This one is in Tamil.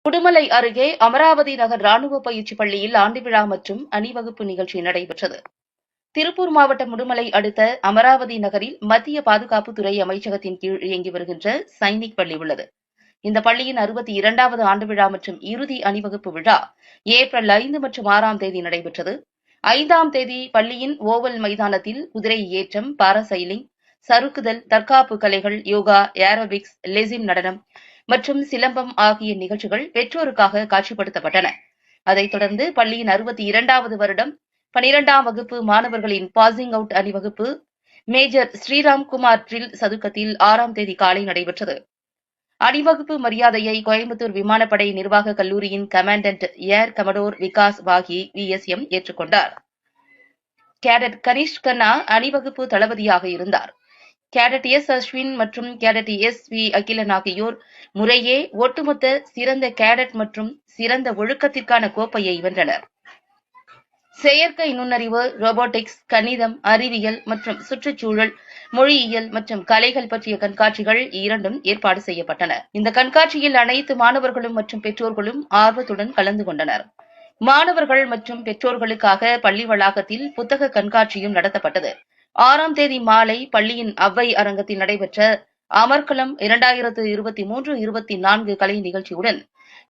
உடுமலை அருகே அமராவதி நகர் ராணுவ பயிற்சி பள்ளியில் ஆண்டு விழா மற்றும் அணிவகுப்பு நிகழ்ச்சி நடைபெற்றது. திருப்பூர் மாவட்டம் உடுமலை அடுத்த அமராவதி நகரில் மத்திய பாதுகாப்புத்துறை அமைச்சகத்தின் கீழ் இயங்கி வருகின்ற சைனிக் பள்ளி உள்ளது. இந்த பள்ளியின் 62வது ஆண்டு விழா மற்றும் இறுதி அணிவகுப்பு விழா ஏப்ரல் 5 மற்றும் 6ஆம் தேதி நடைபெற்றது. 5ஆம் தேதி பள்ளியின் ஓவல் மைதானத்தில் குதிரை ஏற்றம், பாராசைலிங், சறுக்குதல், தற்காப்பு கலைகள், யோகா, ஏரோபிக்ஸ், லெசிம் நடனம் மற்றும் சிலம்பம் ஆகிய நிகழ்ச்சிகள் பெற்றோருக்காக காட்சிப்படுத்தப்பட்டன. அதைத் தொடர்ந்து பள்ளியின் 62வது வருடம் 12ஆம் வகுப்பு மாணவர்களின் பாசிங் அவுட் அணிவகுப்பு மேஜர் ஸ்ரீராம்குமார் ட்ரில் சதுக்கத்தில் 6ஆம் தேதி காலை நடைபெற்றது. அணிவகுப்பு மரியாதையை கோயம்புத்தூர் விமானப்படை நிர்வாக கல்லூரியின் கமாண்டன்ட் ஏர் கமடோர் விகாஸ் பாகி விஎஸ்எம் ஏற்றுக்கொண்டார். கேடட் கனிஷ் கண்ணா அணிவகுப்பு தளபதியாக இருந்தார். கேடட் எஸ் அஸ்வின் மற்றும் கேடட் எஸ் வி அகிலன் ஆகியோர் முறையே ஒட்டுமொத்த சிறந்த கேடட் மற்றும் சிறந்த ஒழுக்கத்திற்கான கோப்பையை வென்றனர். செயற்கை நுண்ணறிவு, ரோபோட்டிக்ஸ், கணிதம், அறிவியல் மற்றும் சுற்றுச்சூழல், மொழியியல் மற்றும் கலைகள் பற்றிய கண்காட்சிகள் இரண்டும் ஏற்பாடு செய்யப்பட்டன. இந்த கண்காட்சியில் அனைத்து மாணவர்களும் மற்றும் பெற்றோர்களும் ஆர்வத்துடன் கலந்து கொண்டனர். மாணவர்கள் மற்றும் பெற்றோர்களுக்காக பள்ளி வளாகத்தில் புத்தக கண்காட்சியும் நடத்தப்பட்டது. 6ஆம் தேதி மாலை பள்ளியின் அவ்வை அரங்கத்தில் நடைபெற்ற அமர்கலம் 2023-24 கலை நிகழ்ச்சியுடன்